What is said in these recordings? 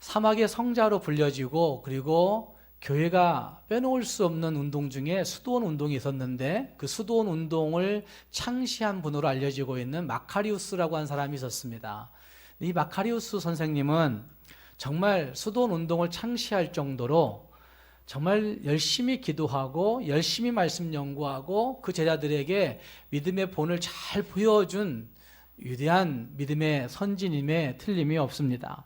사막의 성자로 불려지고 그리고 교회가 빼놓을 수 없는 운동 중에 수도원 운동이 있었는데 그 수도원 운동을 창시한 분으로 알려지고 있는 마카리우스라고 하는 사람이 있었습니다. 이 마카리우스 선생님은 정말 수도원 운동을 창시할 정도로 정말 열심히 기도하고 열심히 말씀 연구하고 그 제자들에게 믿음의 본을 잘 보여준 위대한 믿음의 선진임에 틀림이 없습니다.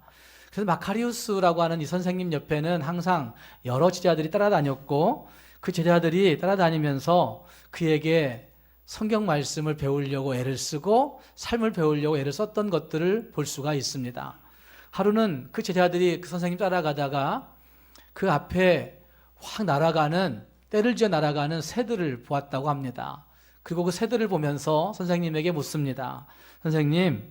그래서 마카리우스라고 하는 이 선생님 옆에는 항상 여러 제자들이 따라다녔고 그 제자들이 따라다니면서 그에게 성경 말씀을 배우려고 애를 쓰고 삶을 배우려고 애를 썼던 것들을 볼 수가 있습니다. 하루는 그 제자들이 그 선생님 따라가다가 그 앞에 확 날아가는 때를 지어 날아가는 새들을 보았다고 합니다. 그리고 그 새들을 보면서 선생님에게 묻습니다. 선생님,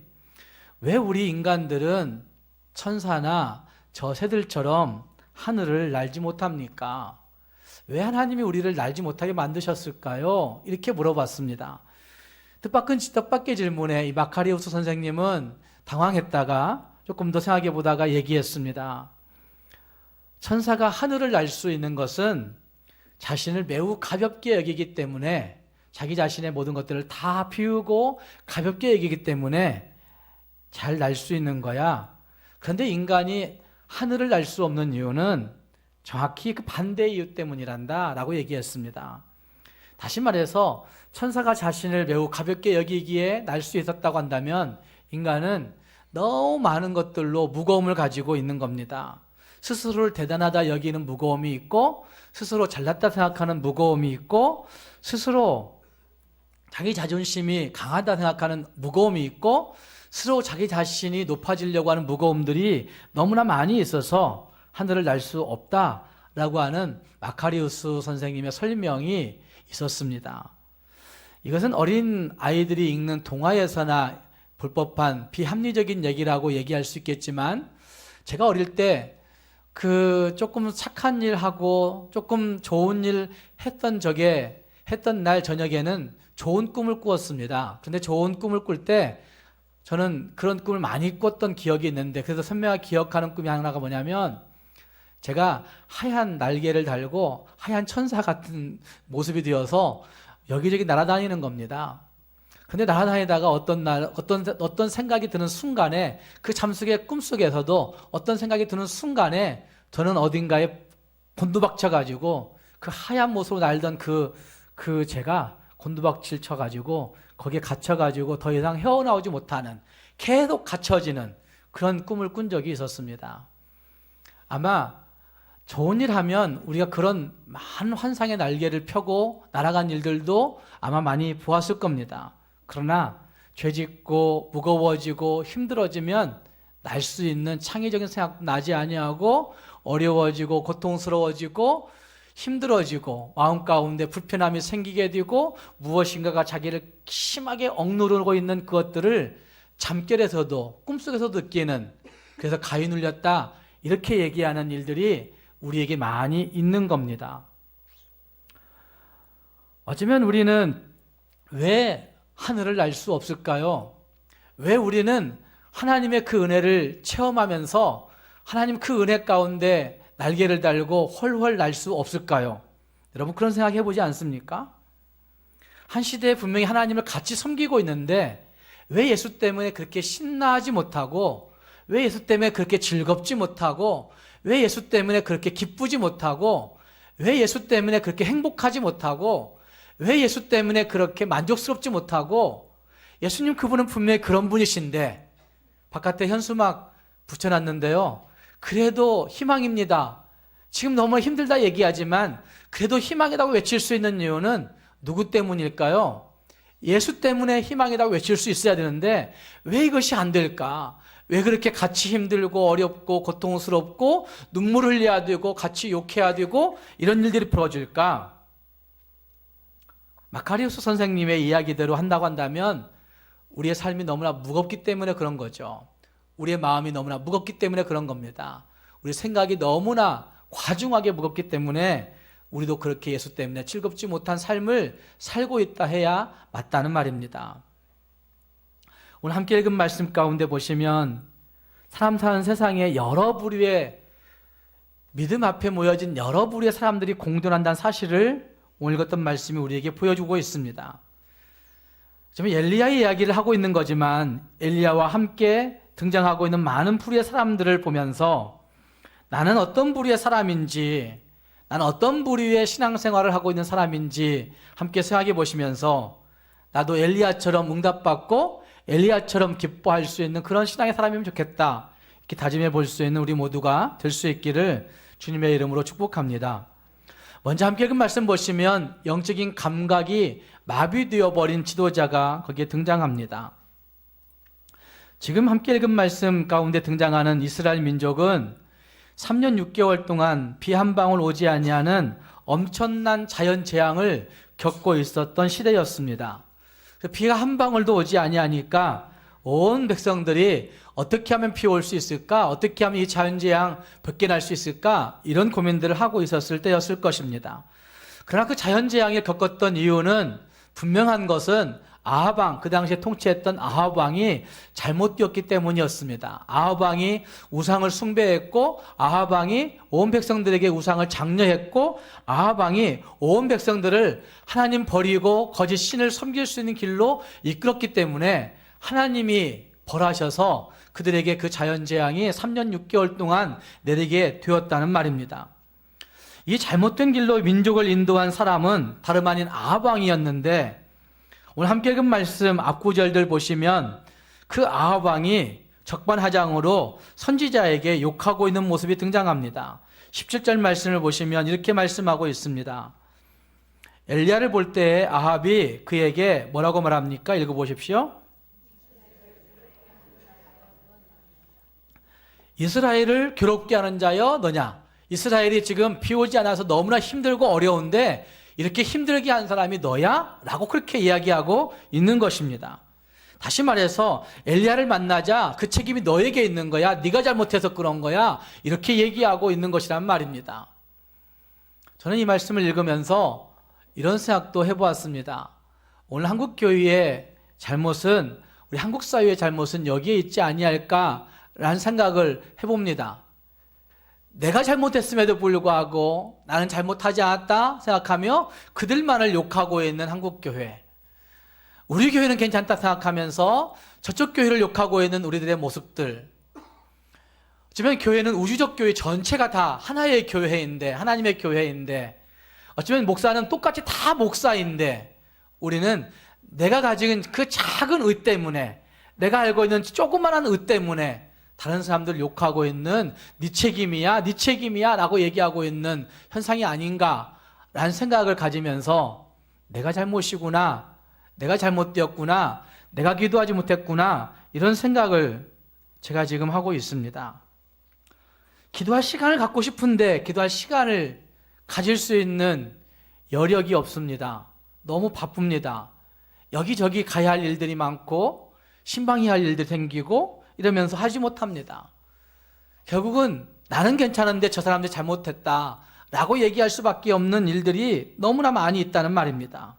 왜 우리 인간들은 천사나 저 새들처럼 하늘을 날지 못합니까? 왜 하나님이 우리를 날지 못하게 만드셨을까요? 이렇게 물어봤습니다. 뜻밖의 질문에 이 마카리우스 선생님은 당황했다가 조금 더 생각해 보다가 얘기했습니다. 천사가 하늘을 날 수 있는 것은 자신을 매우 가볍게 여기기 때문에 자기 자신의 모든 것들을 다 비우고 가볍게 여기기 때문에 잘 날 수 있는 거야. 그런데 인간이 하늘을 날 수 없는 이유는 정확히 그 반대의 이유 때문이란다 라고 얘기했습니다. 다시 말해서 천사가 자신을 매우 가볍게 여기기에 날 수 있었다고 한다면 인간은 너무 많은 것들로 무거움을 가지고 있는 겁니다. 스스로를 대단하다 여기는 무거움이 있고 스스로 잘났다 생각하는 무거움이 있고 스스로 자기 자존심이 강하다 생각하는 무거움이 있고 스스로 자기 자신이 높아지려고 하는 무거움들이 너무나 많이 있어서 하늘을 날 수 없다라고 하는 마카리우스 선생님의 설명이 있었습니다. 이것은 어린 아이들이 읽는 동화에서나 볼 법한 비합리적인 얘기라고 얘기할 수 있겠지만 제가 어릴 때 그 조금 착한 일 하고 조금 좋은 일 했던 날 저녁에는 좋은 꿈을 꾸었습니다. 그런데 좋은 꿈을 꿀 때 저는 그런 꿈을 많이 꿨던 기억이 있는데 그래서 선명하게 기억하는 꿈이 하나가 뭐냐면 제가 하얀 날개를 달고 하얀 천사 같은 모습이 되어서 여기저기 날아다니는 겁니다. 근데 날아다니다가 어떤 생각이 드는 순간에 그 잠속의 꿈속에서도 어떤 생각이 드는 순간에 저는 어딘가에 곤두박쳐가지고 그 하얀 모습으로 날던 제가 곤두박질 쳐가지고 거기에 갇혀가지고 더 이상 헤어나오지 못하는 계속 갇혀지는 그런 꿈을 꾼 적이 있었습니다. 아마 좋은 일 하면 우리가 그런 많은 환상의 날개를 펴고 날아간 일들도 아마 많이 보았을 겁니다. 그러나 죄짓고 무거워지고 힘들어지면 날 수 있는 창의적인 생각 나지 아니하고 어려워지고 고통스러워지고 힘들어지고 마음 가운데 불편함이 생기게 되고 무엇인가가 자기를 심하게 억누르고 있는 그것들을 잠결에서도 꿈속에서도 느끼는 그래서 가위 눌렸다 이렇게 얘기하는 일들이 우리에게 많이 있는 겁니다. 어쩌면 우리는 왜 하늘을 날 수 없을까요? 왜 우리는 하나님의 그 은혜를 체험하면서 하나님 그 은혜 가운데 날개를 달고 훨훨 날 수 없을까요? 여러분 그런 생각 해보지 않습니까? 한 시대에 분명히 하나님을 같이 섬기고 있는데 왜 예수 때문에 그렇게 신나하지 못하고 왜 예수 때문에 그렇게 즐겁지 못하고 왜 예수 때문에 그렇게 기쁘지 못하고 왜 예수 때문에 그렇게 행복하지 못하고 왜 예수 때문에 그렇게 만족스럽지 못하고 예수님 그분은 분명히 그런 분이신데 바깥에 현수막 붙여놨는데요. 그래도 희망입니다. 지금 너무 힘들다 얘기하지만 그래도 희망이라고 외칠 수 있는 이유는 누구 때문일까요? 예수 때문에 희망이라고 외칠 수 있어야 되는데 왜 이것이 안 될까? 왜 그렇게 같이 힘들고 어렵고 고통스럽고 눈물을 흘려야 되고 같이 욕해야 되고 이런 일들이 벌어질까? 마카리우스 선생님의 이야기대로 한다고 한다면 우리의 삶이 너무나 무겁기 때문에 그런 거죠. 우리의 마음이 너무나 무겁기 때문에 그런 겁니다. 우리 생각이 너무나 과중하게 무겁기 때문에 우리도 그렇게 예수 때문에 즐겁지 못한 삶을 살고 있다 해야 맞다는 말입니다. 오늘 함께 읽은 말씀 가운데 보시면 사람 사는 세상에 여러 부류의 믿음 앞에 모여진 여러 부류의 사람들이 공존한다는 사실을 오늘 읽었던 말씀이 우리에게 보여주고 있습니다. 지금 엘리야의 이야기를 하고 있는 거지만 엘리야와 함께 등장하고 있는 많은 부류의 사람들을 보면서 나는 어떤 부류의 사람인지, 나는 어떤 부류의 신앙생활을 하고 있는 사람인지 함께 생각해 보시면서 나도 엘리야처럼 응답받고 엘리야처럼 기뻐할 수 있는 그런 신앙의 사람이면 좋겠다, 이렇게 다짐해 볼 수 있는 우리 모두가 될 수 있기를 주님의 이름으로 축복합니다. 먼저 함께 읽은 말씀 보시면 영적인 감각이 마비되어 버린 지도자가 거기에 등장합니다. 지금 함께 읽은 말씀 가운데 등장하는 이스라엘 민족은 3년 6개월 동안 비 한 방울 오지 아니하는 엄청난 자연 재앙을 겪고 있었던 시대였습니다. 비가 한 방울도 오지 아니하니까 온 백성들이 어떻게 하면 비 올 수 있을까? 어떻게 하면 이 자연재앙 벗겨날 수 있을까? 이런 고민들을 하고 있었을 때였을 것입니다. 그러나 그 자연재앙을 겪었던 이유는 분명한 것은 아합 왕, 그 당시에 통치했던 아합 왕이 잘못되었기 때문이었습니다. 아합 왕이 우상을 숭배했고, 아합 왕이 온 백성들에게 우상을 장려했고, 아합 왕이 온 백성들을 하나님 버리고 거짓 신을 섬길 수 있는 길로 이끌었기 때문에 하나님이 벌하셔서 그들에게 그 자연재앙이 3년 6개월 동안 내리게 되었다는 말입니다. 이 잘못된 길로 민족을 인도한 사람은 다름 아닌 아합 왕이었는데, 오늘 함께 읽은 말씀 앞구절들 보시면 그 아합 왕이 적반하장으로 선지자에게 욕하고 있는 모습이 등장합니다. 17절 말씀을 보시면 이렇게 말씀하고 있습니다. 엘리야를 볼 때 아합이 그에게 뭐라고 말합니까? 읽어보십시오. 이스라엘을 괴롭게 하는 자여 너냐? 이스라엘이 지금 비 오지 않아서 너무나 힘들고 어려운데 이렇게 힘들게 한 사람이 너야? 라고 그렇게 이야기하고 있는 것입니다. 다시 말해서 엘리야를 만나자 그 책임이 너에게 있는 거야. 네가 잘못해서 그런 거야. 이렇게 얘기하고 있는 것이란 말입니다. 저는 이 말씀을 읽으면서 이런 생각도 해보았습니다. 오늘 한국교회의 잘못은, 우리 한국 사회의 잘못은 여기에 있지 아니할까라는 생각을 해봅니다. 내가 잘못했음에도 불구하고 나는 잘못하지 않았다 생각하며 그들만을 욕하고 있는 한국교회, 우리 교회는 괜찮다 생각하면서 저쪽 교회를 욕하고 있는 우리들의 모습들, 어쩌면 교회는 우주적 교회 전체가 다 하나의 교회인데, 하나님의 교회인데, 어쩌면 목사는 똑같이 다 목사인데 우리는 내가 가진 그 작은 의 때문에, 내가 알고 있는 조그마한 의 때문에 다른 사람들 욕하고 있는 네 책임이야, 네 책임이야 라고 얘기하고 있는 현상이 아닌가라는 생각을 가지면서 내가 잘못이구나, 내가 잘못되었구나, 내가 기도하지 못했구나, 이런 생각을 제가 지금 하고 있습니다. 기도할 시간을 갖고 싶은데 기도할 시간을 가질 수 있는 여력이 없습니다. 너무 바쁩니다. 여기저기 가야 할 일들이 많고 신방해야 할 일들이 생기고 이러면서 하지 못합니다. 결국은 나는 괜찮은데 저 사람들이 잘못했다 라고 얘기할 수밖에 없는 일들이 너무나 많이 있다는 말입니다.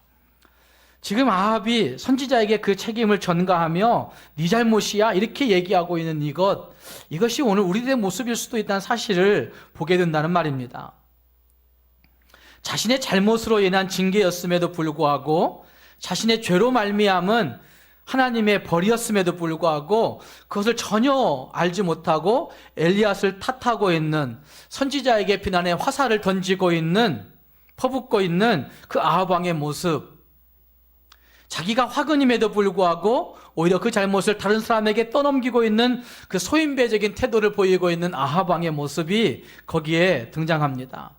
지금 아합이 선지자에게 그 책임을 전가하며 네 잘못이야 이렇게 얘기하고 있는 이것이 오늘 우리들의 모습일 수도 있다는 사실을 보게 된다는 말입니다. 자신의 잘못으로 인한 징계였음에도 불구하고, 자신의 죄로 말미암은 하나님의 벌이었음에도 불구하고 그것을 전혀 알지 못하고 엘리앗을 탓하고 있는, 선지자에게 비난의 화살을 던지고 있는, 퍼붓고 있는 그 아합 왕의 모습, 자기가 화근임에도 불구하고 오히려 그 잘못을 다른 사람에게 떠넘기고 있는 그 소인배적인 태도를 보이고 있는 아합 왕의 모습이 거기에 등장합니다.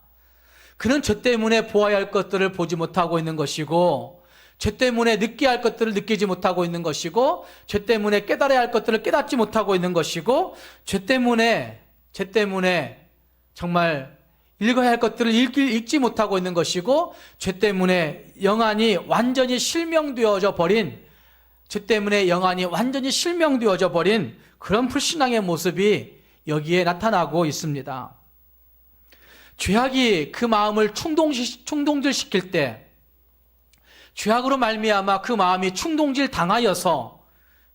그는 죄 때문에 보아야 할 것들을 보지 못하고 있는 것이고, 죄 때문에 느껴야 할 것들을 느끼지 못하고 있는 것이고, 죄 때문에 깨달아야 할 것들을 깨닫지 못하고 있는 것이고, 죄 때문에 정말 읽어야 할 것들을 읽지 못하고 있는 것이고, 죄 때문에 영안이 완전히 실명되어져 버린, 그런 불신앙의 모습이 여기에 나타나고 있습니다. 죄악이 그 마음을 충동질시킬 때, 죄악으로 말미암아 그 마음이 충동질 당하여서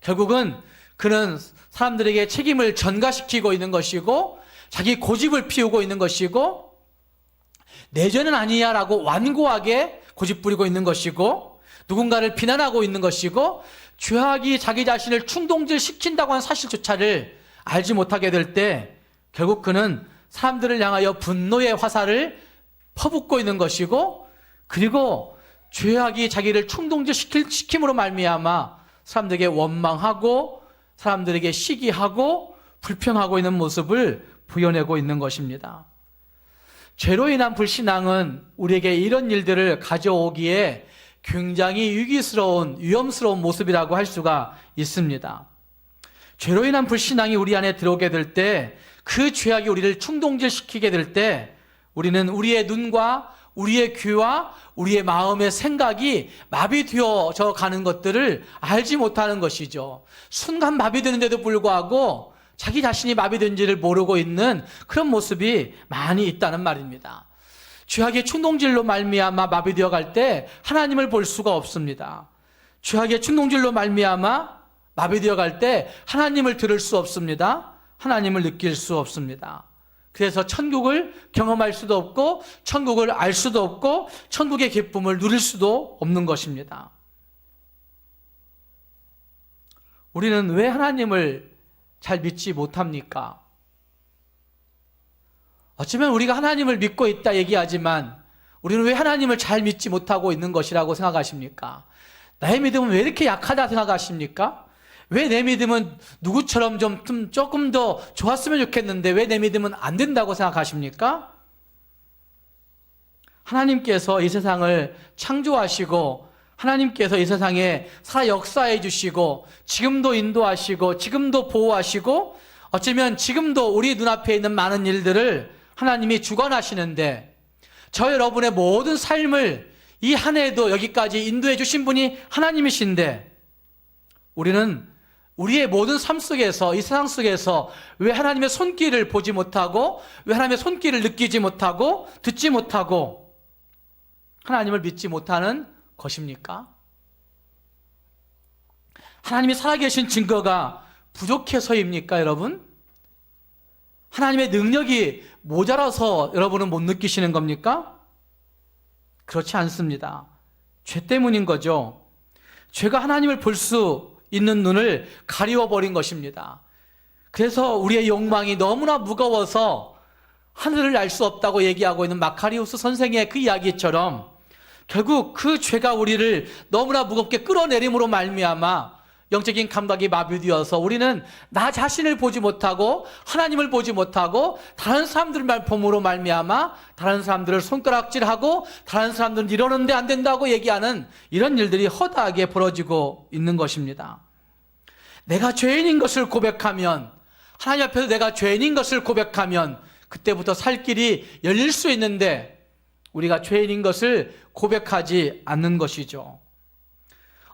결국은 그는 사람들에게 책임을 전가시키고 있는 것이고 자기 고집을 피우고 있는 것이고 내 죄는 아니야라고 완고하게 고집 부리고 있는 것이고 누군가를 비난하고 있는 것이고 죄악이 자기 자신을 충동질시킨다고 하는 사실조차를 알지 못하게 될 때 결국 그는 사람들을 향하여 분노의 화살을 퍼붓고 있는 것이고 그리고 죄악이 자기를 충동질시킴으로 말미암아 사람들에게 원망하고 사람들에게 시기하고 불평하고 있는 모습을 보여내고 있는 것입니다. 죄로 인한 불신앙은 우리에게 이런 일들을 가져오기에 굉장히 위험스러운 모습이라고 할 수가 있습니다. 죄로 인한 불신앙이 우리 안에 들어오게 될 때 그 죄악이 우리를 충동질시키게 될 때 우리는 우리의 눈과 우리의 귀와 우리의 마음의 생각이 마비되어져 가는 것들을 알지 못하는 것이죠. 순간 마비되는데도 불구하고 자기 자신이 마비된지를 모르고 있는 그런 모습이 많이 있다는 말입니다. 죄악의 충동질로 말미암아 마비되어 갈 때 하나님을 볼 수가 없습니다. 죄악의 충동질로 말미암아 마비되어 갈 때 하나님을 들을 수 없습니다. 하나님을 느낄 수 없습니다. 그래서 천국을 경험할 수도 없고 천국을 알 수도 없고 천국의 기쁨을 누릴 수도 없는 것입니다. 우리는 왜 하나님을 잘 믿지 못합니까? 어쩌면 우리가 하나님을 믿고 있다 얘기하지만 우리는 왜 하나님을 잘 믿지 못하고 있는 것이라고 생각하십니까? 나의 믿음은 왜 이렇게 약하다 생각하십니까? 왜 내 믿음은 누구처럼 조금 더 좋았으면 좋겠는데 왜 내 믿음은 안 된다고 생각하십니까? 하나님께서 이 세상을 창조하시고 하나님께서 이 세상에 살아 역사해 주시고 지금도 인도하시고 지금도 보호하시고 어쩌면 지금도 우리 눈앞에 있는 많은 일들을 하나님이 주관하시는데 저 여러분의 모든 삶을 이 한 해에도 여기까지 인도해 주신 분이 하나님이신데 우리는 우리의 모든 삶 속에서 이 세상 속에서 왜 하나님의 손길을 보지 못하고 왜 하나님의 손길을 느끼지 못하고 듣지 못하고 하나님을 믿지 못하는 것입니까? 하나님이 살아계신 증거가 부족해서입니까, 여러분? 하나님의 능력이 모자라서 여러분은 못 느끼시는 겁니까? 그렇지 않습니다. 죄 때문인 거죠. 죄가 하나님을 볼 수 있는 눈을 가리워버린 것입니다. 그래서 우리의 욕망이 너무나 무거워서 하늘을 알 수 없다고 얘기하고 있는 마카리우스 선생의 그 이야기처럼 결국 그 죄가 우리를 너무나 무겁게 끌어내림으로 말미암아 영적인 감각이 마비되어서 우리는 나 자신을 보지 못하고 하나님을 보지 못하고 다른 사람들만 봄으로 말미암아 다른 사람들을 손가락질하고 다른 사람들은 이러는데 안 된다고 얘기하는 이런 일들이 허다하게 벌어지고 있는 것입니다. 내가 죄인인 것을 고백하면 하나님 앞에서 내가 죄인인 것을 고백하면 그때부터 살 길이 열릴 수 있는데 우리가 죄인인 것을 고백하지 않는 것이죠.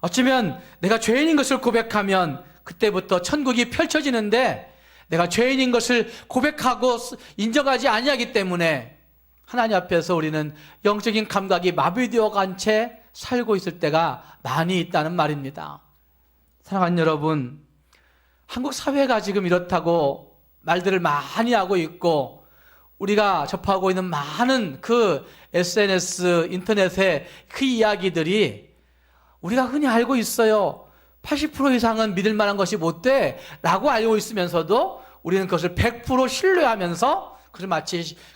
어쩌면 내가 죄인인 것을 고백하면 그때부터 천국이 펼쳐지는데 내가 죄인인 것을 고백하고 인정하지 아니하기 때문에 하나님 앞에서 우리는 영적인 감각이 마비되어 간 채 살고 있을 때가 많이 있다는 말입니다. 사랑하는 여러분, 한국 사회가 지금 이렇다고 말들을 많이 하고 있고 우리가 접하고 있는 많은 그 SNS, 인터넷의 그 이야기들이 우리가 흔히 알고 있어요. 80% 이상은 믿을 만한 것이 못 돼 라고 알고 있으면서도 우리는 그것을 100% 신뢰하면서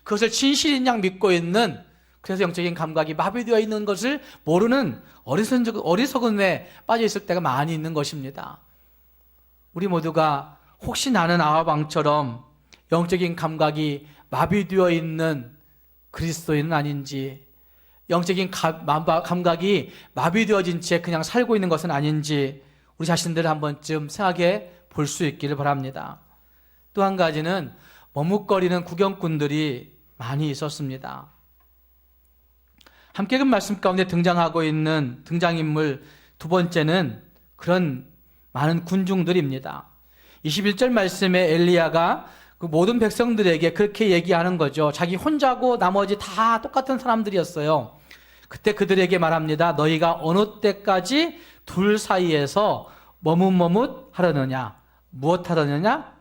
그것을 진실인 양 믿고 있는 그래서 영적인 감각이 마비되어 있는 것을 모르는 어리석음에 빠져 있을 때가 많이 있는 것입니다. 우리 모두가 혹시 나는 아하방처럼 영적인 감각이 마비되어 있는 그리스도인은 아닌지 영적인 감각이 마비되어진 채 그냥 살고 있는 것은 아닌지 우리 자신들을 한 번쯤 생각해 볼 수 있기를 바랍니다. 또 한 가지는 머뭇거리는 구경꾼들이 많이 있었습니다. 함께 그 말씀 가운데 등장하고 있는 등장인물 두 번째는 그런 많은 군중들입니다. 21절 말씀에 엘리야가 그 모든 백성들에게 그렇게 얘기하는 거죠. 자기 혼자고 나머지 다 똑같은 사람들이었어요. 그때 그들에게 말합니다. 너희가 어느 때까지 둘 사이에서 머뭇머뭇 하려느냐. 무엇 하려느냐?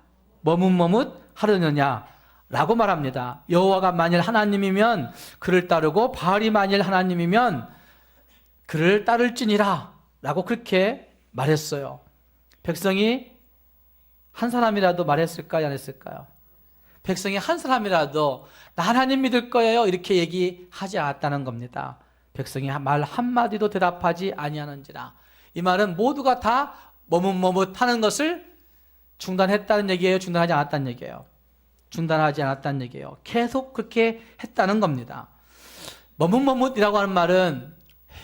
머뭇머뭇 하려느냐? 라고 말합니다. 여호와가 만일 하나님이면 그를 따르고 바알이 만일 하나님이면 그를 따를지니라 라고 그렇게 말했어요. 백성이 한 사람이라도 말했을까요? 안 했을까요? 백성이 한 사람이라도 나 하나님 믿을 거예요 이렇게 얘기하지 않았다는 겁니다. 백성이 말 한마디도 대답하지 아니하는지라. 이 말은 모두가 다 머뭇머뭇하는 것을 중단했다는 얘기예요? 중단하지 않았다는 얘기예요? 중단하지 않았다는 얘기예요. 계속 그렇게 했다는 겁니다. 머뭇머뭇이라고 하는 말은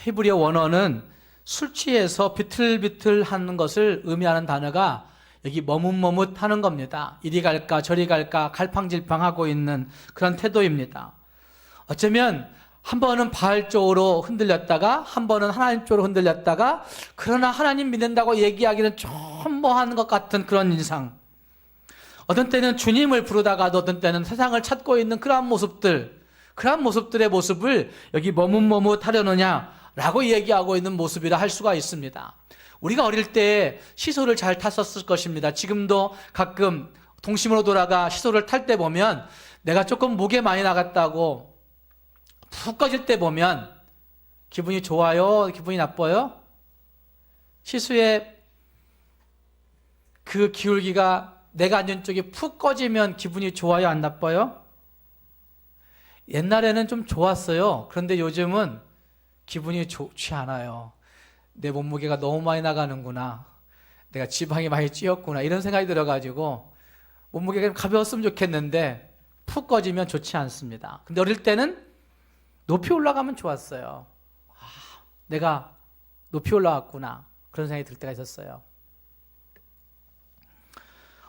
히브리어 원어는 술 취해서 비틀비틀하는 것을 의미하는 단어가 여기 머뭇머뭇하는 겁니다. 이리 갈까 저리 갈까 갈팡질팡하고 있는 그런 태도입니다. 어쩌면 한 번은 바알 쪽으로 흔들렸다가 한 번은 하나님 쪽으로 흔들렸다가 그러나 하나님 믿는다고 얘기하기는 좀 뭐하는 것 같은 그런 인상. 어떤 때는 주님을 부르다가도 어떤 때는 세상을 찾고 있는 그러한 모습들, 그러한 모습들의 모습을 여기 머뭇머뭇하려느냐라고 얘기하고 있는 모습이라 할 수가 있습니다. 우리가 어릴 때 시소를 잘 탔었을 것입니다. 지금도 가끔 동심으로 돌아가 시소를 탈 때 보면 내가 조금 목에 많이 나갔다고 푹 꺼질 때 보면 기분이 좋아요? 기분이 나빠요? 시소의 그 기울기가 내가 앉은 쪽이 푹 꺼지면 기분이 좋아요? 안 나빠요? 옛날에는 좀 좋았어요. 그런데 요즘은 기분이 좋지 않아요. 내 몸무게가 너무 많이 나가는구나. 내가 지방이 많이 찌었구나. 이런 생각이 들어가지고 몸무게가 좀 가벼웠으면 좋겠는데 푹 꺼지면 좋지 않습니다. 근데 어릴 때는 높이 올라가면 좋았어요. 내가 높이 올라갔구나. 그런 생각이 들 때가 있었어요.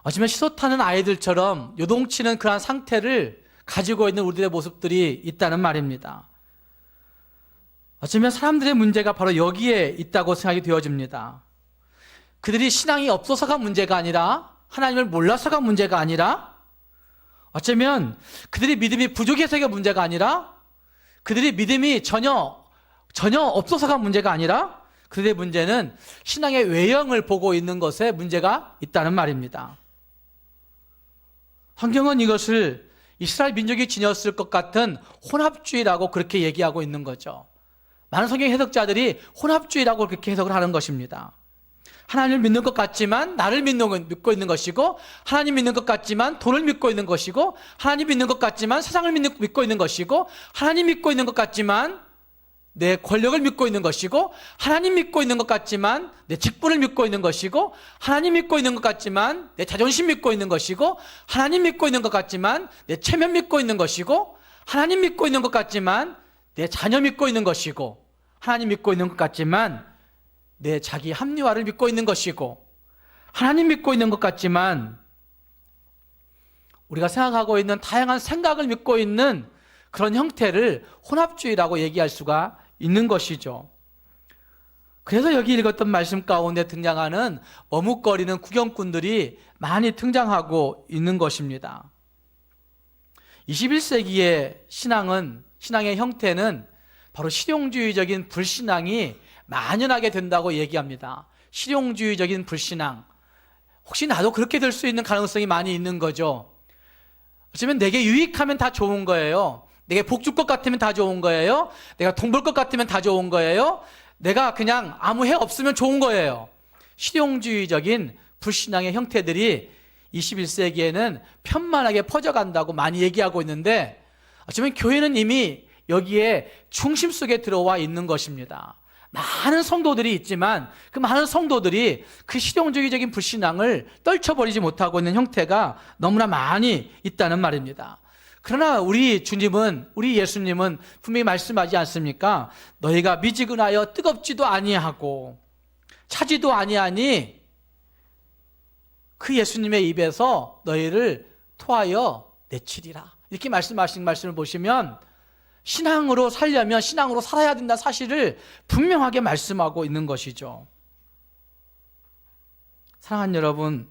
어쩌면 시소 타는 아이들처럼 요동치는 그러한 상태를 가지고 있는 우리들의 모습들이 있다는 말입니다. 어쩌면 사람들의 문제가 바로 여기에 있다고 생각이 되어집니다. 그들이 신앙이 없어서가 문제가 아니라 하나님을 몰라서가 문제가 아니라 어쩌면 그들이 믿음이 부족해서가 문제가 아니라 그들이 믿음이 전혀 없어서가 문제가 아니라 그들의 문제는 신앙의 외형을 보고 있는 것에 문제가 있다는 말입니다. 성경은 이것을 이스라엘 민족이 지녔을 것 같은 혼합주의라고 그렇게 얘기하고 있는 거죠. 많은 성경 해석자들이 혼합주의라고 그렇게 해석을 하는 것입니다. 하나님을 믿는 것 같지만 나를 믿고 있는 것이고, 하나님 믿는 것 같지만 돈을 믿고 있는 것이고, 하나님 믿는 것 같지만 세상을 믿고 있는 것이고, 하나님 믿고 있는 것 같지만 내 권력을 믿고 있는 것이고, 하나님 믿고 있는 것 같지만 내 직분을 믿고 있는 것이고, 하나님 믿고 있는 것 같지만 내 자존심 믿고 있는 것이고, 하나님 믿고 있는 것 같지만 내 체면 믿고 있는 것이고, 하나님 믿고 있는 것 같지만 내 자녀 믿고 있는 것이고, 하나님 믿고 있는 것 같지만 내 자기 합리화를 믿고 있는 것이고, 하나님 믿고 있는 것 같지만 우리가 생각하고 있는 다양한 생각을 믿고 있는 그런 형태를 혼합주의라고 얘기할 수가 있는 것이죠. 그래서 여기 읽었던 말씀 가운데 등장하는 머뭇거리는 구경꾼들이 많이 등장하고 있는 것입니다. 21세기의 신앙의 형태는 바로 실용주의적인 불신앙이 만연하게 된다고 얘기합니다. 실용주의적인 불신앙. 혹시 나도 그렇게 될 수 있는 가능성이 많이 있는 거죠. 어쩌면 내게 유익하면 다 좋은 거예요. 내게 복 줄 것 같으면 다 좋은 거예요. 내가 돈 벌 것 같으면 다 좋은 거예요. 내가 그냥 아무 해 없으면 좋은 거예요. 실용주의적인 불신앙의 형태들이 21세기에는 편만하게 퍼져간다고 많이 얘기하고 있는데, 어쩌면 교회는 이미 여기에 중심 속에 들어와 있는 것입니다. 많은 성도들이 있지만 그 많은 성도들이 그 실용주의적인 불신앙을 떨쳐버리지 못하고 있는 형태가 너무나 많이 있다는 말입니다. 그러나 우리 예수님은 분명히 말씀하지 않습니까? 너희가 미지근하여 뜨겁지도 아니하고 차지도 아니하니 그 예수님의 입에서 너희를 토하여 내치리라. 이렇게 말씀하신 말씀을 보시면 신앙으로 살려면 신앙으로 살아야 된다는 사실을 분명하게 말씀하고 있는 것이죠. 사랑하는 여러분,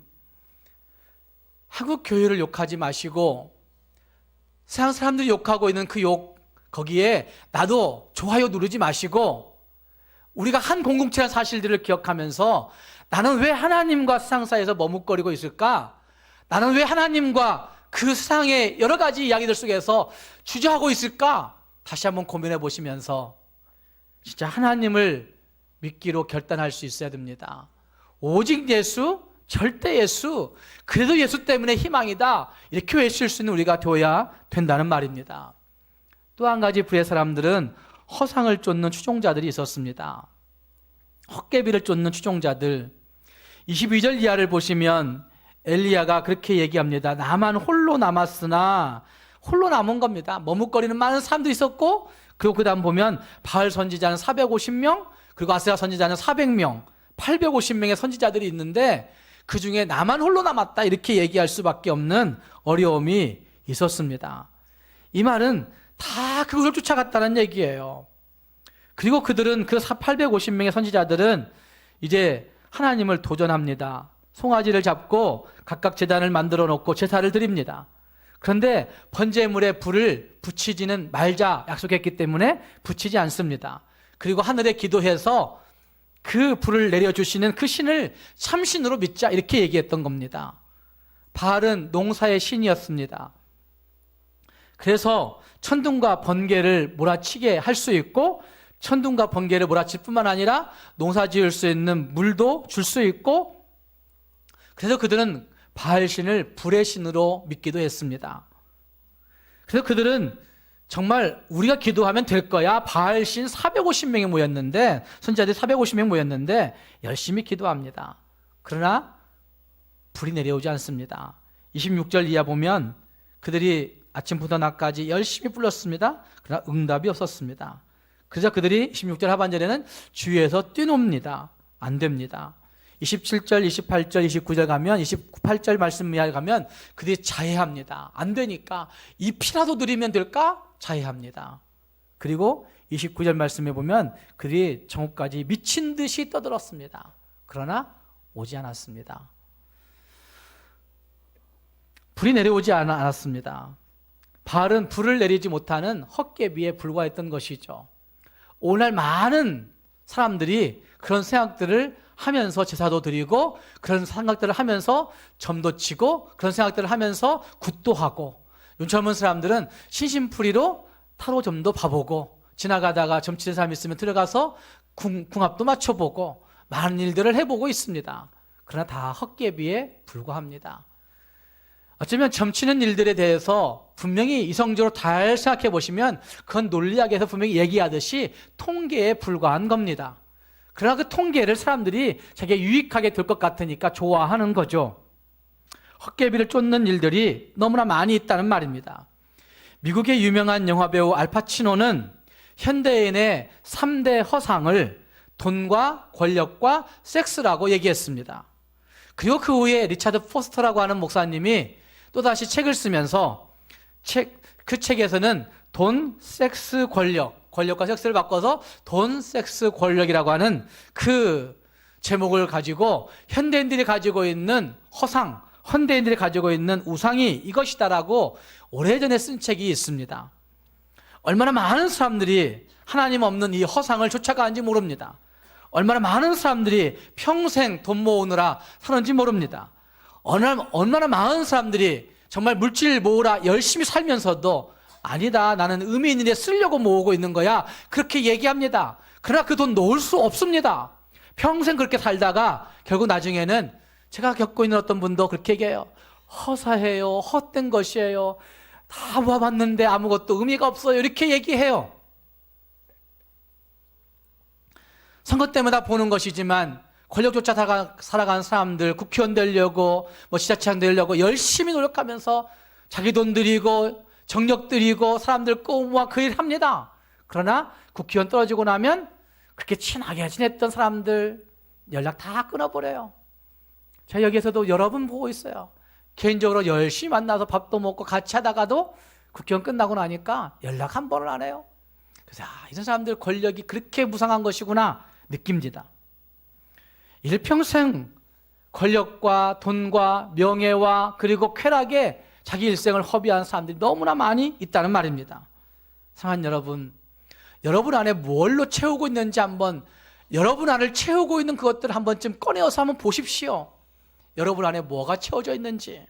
한국 교회를 욕하지 마시고 세상 사람들이 욕하고 있는 그 욕, 거기에 나도 좋아요 누르지 마시고 우리가 한 공동체라는 사실들을 기억하면서 나는 왜 하나님과 세상 사이에서 머뭇거리고 있을까? 나는 왜 하나님과 그 세상의 여러 가지 이야기들 속에서 주저하고 있을까? 다시 한번 고민해 보시면서 진짜 하나님을 믿기로 결단할 수 있어야 됩니다. 오직 예수, 절대 예수, 그래도 예수 때문에 희망이다, 이렇게 외칠 수 있는 우리가 되어야 된다는 말입니다. 또 한 가지 불의 사람들은 허상을 쫓는 추종자들이 있었습니다. 헛개비를 쫓는 추종자들. 22절 이하를 보시면 엘리야가 그렇게 얘기합니다. 나만 홀로 남았으나, 홀로 남은 겁니다. 머뭇거리는 많은 사람들이 있었고, 그리고 그 다음 보면 바알 선지자는 450명, 그리고 아세라 선지자는 400명, 850명의 선지자들이 있는데 그 중에 나만 홀로 남았다, 이렇게 얘기할 수밖에 없는 어려움이 있었습니다. 이 말은 다 그것을 쫓아갔다는 얘기예요. 그리고 그들은, 그 850명의 선지자들은 이제 하나님을 도전합니다. 송아지를 잡고 각각 제단을 만들어 놓고 제사를 드립니다. 그런데 번제물에 불을 붙이지는 말자 약속했기 때문에 붙이지 않습니다. 그리고 하늘에 기도해서 그 불을 내려주시는 그 신을 참신으로 믿자, 이렇게 얘기했던 겁니다. 바알은 농사의 신이었습니다. 그래서 천둥과 번개를 몰아치게 할 수 있고, 천둥과 번개를 몰아칠 뿐만 아니라 농사 지을 수 있는 물도 줄 수 있고, 그래서 그들은 바알신을 불의 신으로 믿기도 했습니다. 그래서 그들은 정말 우리가 기도하면 될 거야, 바알신 450명이 모였는데, 선지자들이 450명 모였는데 열심히 기도합니다. 그러나 불이 내려오지 않습니다. 26절 이하 보면 그들이 아침부터 낮까지 열심히 불렀습니다. 그러나 응답이 없었습니다. 그래서 그들이 26절 하반절에는 주위에서 뛰놉니다. 안 됩니다. 27절, 28절, 29절 가면, 28절 말씀 이하에 가면 그들이 자해합니다. 안 되니까 이 피라도 드리면 될까? 자해합니다. 그리고 29절 말씀에 보면 그들이 정오까지 미친 듯이 떠들었습니다. 그러나 오지 않았습니다. 불이 내려오지 않았습니다. 바알은 불을 내리지 못하는 헛개비에 불과했던 것이죠. 오늘 많은 사람들이 그런 생각들을 하면서 제사도 드리고, 그런 생각들을 하면서 점도 치고, 그런 생각들을 하면서 굿도 하고, 요즘 젊은 사람들은 신심풀이로 타로 점도 봐보고, 지나가다가 점 치는 사람 있으면 들어가서 궁합도 맞춰보고, 많은 일들을 해보고 있습니다. 그러나 다 헛개비에 불과합니다. 어쩌면 점치는 일들에 대해서 분명히 이성적으로 잘 생각해 보시면 그건 논리학에서 분명히 얘기하듯이 통계에 불과한 겁니다. 그러나 그 통계를 사람들이 자기가 유익하게 될 것 같으니까 좋아하는 거죠. 헛개비를 쫓는 일들이 너무나 많이 있다는 말입니다. 미국의 유명한 영화배우 알파치노는 현대인의 3대 허상을 돈과 권력과 섹스라고 얘기했습니다. 그리고 그 후에 리차드 포스터라고 하는 목사님이 또다시 책을 쓰면서 그 책에서는 돈, 섹스, 권력과 섹스를 바꿔서 돈, 섹스, 권력이라고 하는 그 제목을 가지고 현대인들이 가지고 있는 허상, 현대인들이 가지고 있는 우상이 이것이다라고 오래전에 쓴 책이 있습니다. 얼마나 많은 사람들이 하나님 없는 이 허상을 쫓아가는지 모릅니다. 얼마나 많은 사람들이 평생 돈 모으느라 사는지 모릅니다. 얼마나 많은 사람들이 정말 물질 모으라 열심히 살면서도 아니다, 나는 의미 있는 데 쓰려고 모으고 있는 거야, 그렇게 얘기합니다. 그러나 그 돈 놓을 수 없습니다. 평생 그렇게 살다가 결국 나중에는, 제가 겪고 있는 어떤 분도 그렇게 얘기해요. 허사해요, 헛된 것이에요, 다 모아봤는데 아무것도 의미가 없어요, 이렇게 얘기해요. 선거 때마다 보는 것이지만 권력조차 살아가는 사람들, 국회의원 되려고, 지자체장 되려고 열심히 노력하면서 자기 돈 들이고 정력 들이고 사람들 꼬모아 그 일 합니다. 그러나 국회의원 떨어지고 나면 그렇게 친하게 지냈던 사람들 연락 다 끊어버려요. 제가 여기에서도 여러 분 보고 있어요. 개인적으로 열심히 만나서 밥도 먹고 같이 하다가도 국회의원 끝나고 나니까 연락 한 번을 안 해요. 그래서 이런 사람들 권력이 그렇게 무상한 것이구나 느낍니다. 일평생 권력과 돈과 명예와 그리고 쾌락에 자기 일생을 허비한 사람들이 너무나 많이 있다는 말입니다. 사랑하는 여러분, 여러분 안에 뭘로 채우고 있는지 한번 여러분 안을 채우고 있는 그것들을 한 번쯤 꺼내어서 한번 보십시오. 여러분 안에 뭐가 채워져 있는지.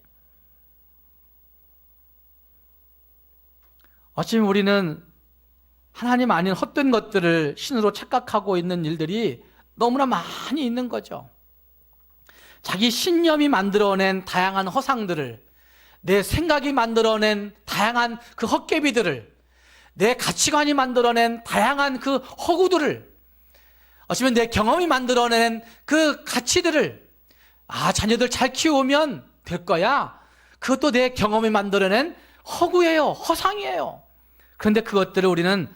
어쩌면 우리는 하나님 아닌 헛된 것들을 신으로 착각하고 있는 일들이 너무나 많이 있는 거죠. 자기 신념이 만들어낸 다양한 허상들을, 내 생각이 만들어낸 다양한 그 헛개비들을, 내 가치관이 만들어낸 다양한 그 허구들을, 어쩌면 내 경험이 만들어낸 그 가치들을, 자녀들 잘 키우면 될 거야. 그것도 내 경험이 만들어낸 허구예요. 허상이에요. 그런데 그것들을 우리는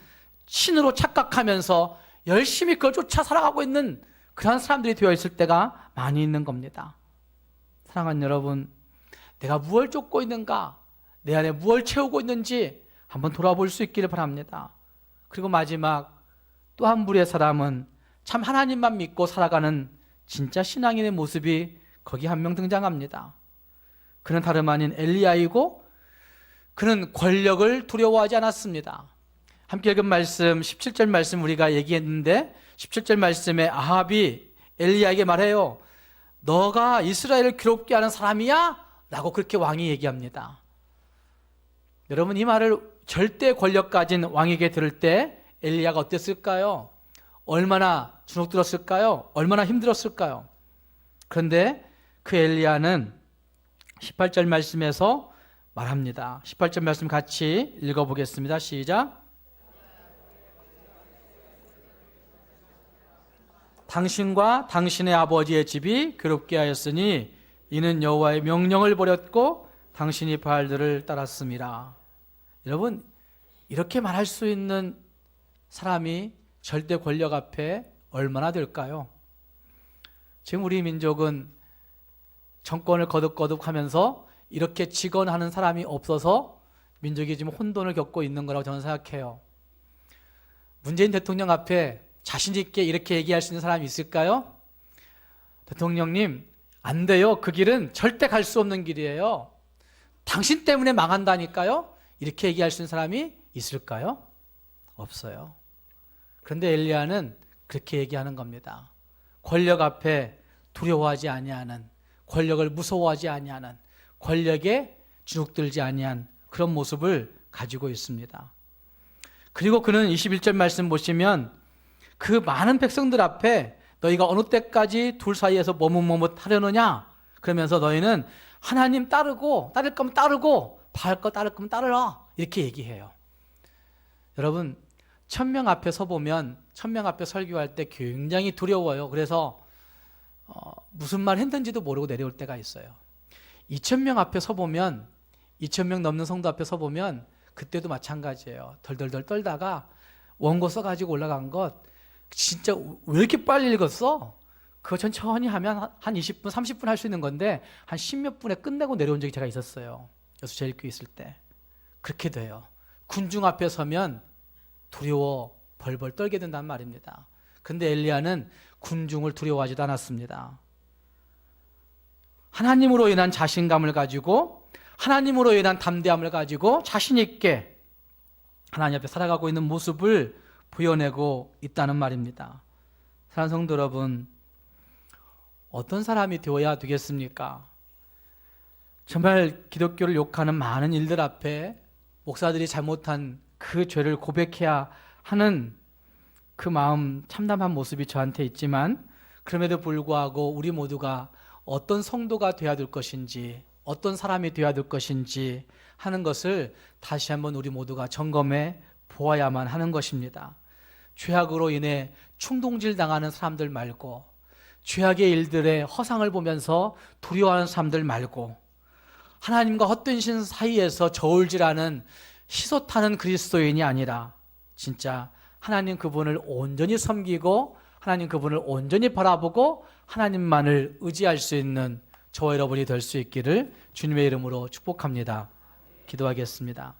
신으로 착각하면서 열심히 그걸 쫓아 살아가고 있는 그런 사람들이 되어 있을 때가 많이 있는 겁니다. 사랑하는 여러분, 내가 무엇을 쫓고 있는가, 내 안에 무엇을 채우고 있는지 한번 돌아볼 수 있기를 바랍니다. 그리고 마지막 또 한 부류의 사람은 참 하나님만 믿고 살아가는 진짜 신앙인의 모습이 거기 한 명 등장합니다. 그는 다름 아닌 엘리야이고 그는 권력을 두려워하지 않았습니다. 함께 읽은 말씀 17절 말씀 우리가 얘기했는데 17절 말씀에 아합이 엘리야에게 말해요. 너가 이스라엘을 괴롭게 하는 사람이야? 라고 그렇게 왕이 얘기합니다. 여러분, 이 말을 절대 권력 가진 왕에게 들을 때 엘리야가 어땠을까요? 얼마나 주눅들었을까요? 얼마나 힘들었을까요? 그런데 그 엘리야는 18절 말씀에서 말합니다. 18절 말씀 같이 읽어보겠습니다. 시작. 당신과 당신의 아버지의 집이 괴롭게 하였으니 이는 여호와의 명령을 버렸고 당신이 바알들을 따랐습니다. 여러분, 이렇게 말할 수 있는 사람이 절대 권력 앞에 얼마나 될까요? 지금 우리 민족은 정권을 거듭거듭하면서 이렇게 직언하는 사람이 없어서 민족이 지금 혼돈을 겪고 있는 거라고 저는 생각해요. 문재인 대통령 앞에 자신 있게 이렇게 얘기할 수 있는 사람이 있을까요? 대통령님, 안 돼요. 그 길은 절대 갈 수 없는 길이에요. 당신 때문에 망한다니까요. 이렇게 얘기할 수 있는 사람이 있을까요? 없어요. 그런데 엘리야는 그렇게 얘기하는 겁니다. 권력 앞에 두려워하지 아니하는, 권력을 무서워하지 아니하는, 권력에 주눅들지 아니한 그런 모습을 가지고 있습니다. 그리고 그는 21절 말씀 보시면 그 많은 백성들 앞에 너희가 어느 때까지 둘 사이에서 머뭇머뭇하려느냐? 그러면서 너희는 하나님 따를 거면 따르고 바알 거 따를 거면 따르라. 이렇게 얘기해요. 여러분, 1000명 앞에 서보면 1000명 앞에 설교할 때 굉장히 두려워요. 그래서 무슨 말 했는지도 모르고 내려올 때가 있어요. 2000명 앞에 서보면 2000명 넘는 성도 앞에 서보면 그때도 마찬가지예요. 덜덜덜 떨다가 원고 써가지고 올라간 것 진짜 왜 이렇게 빨리 읽었어? 그거 천천히 하면 한 20분, 30분 할 수 있는 건데 한 10몇 분에 끝내고 내려온 적이 제가 있었어요. 여수제일교회 있을 때. 그렇게 돼요. 군중 앞에 서면 두려워 벌벌 떨게 된단 말입니다. 근데 엘리야는 군중을 두려워하지도 않았습니다. 하나님으로 인한 자신감을 가지고 하나님으로 인한 담대함을 가지고 자신 있게 하나님 앞에 살아가고 있는 모습을 보여내고 있다는 말입니다. 사랑하는 성도 여러분, 어떤 사람이 되어야 되겠습니까? 정말 기독교를 욕하는 많은 일들 앞에 목사들이 잘못한 그 죄를 고백해야 하는 그 마음, 참담한 모습이 저한테 있지만 그럼에도 불구하고 우리 모두가 어떤 성도가 되어야 될 것인지, 어떤 사람이 되어야 될 것인지 하는 것을 다시 한번 우리 모두가 점검해 보아야만 하는 것입니다. 죄악으로 인해 충동질 당하는 사람들 말고, 죄악의 일들의 허상을 보면서 두려워하는 사람들 말고, 하나님과 헛된 신 사이에서 저울질하는 희소타는 그리스도인이 아니라 진짜 하나님 그분을 온전히 섬기고 하나님 그분을 온전히 바라보고 하나님만을 의지할 수 있는 저와 여러분이 될 수 있기를 주님의 이름으로 축복합니다. 기도하겠습니다.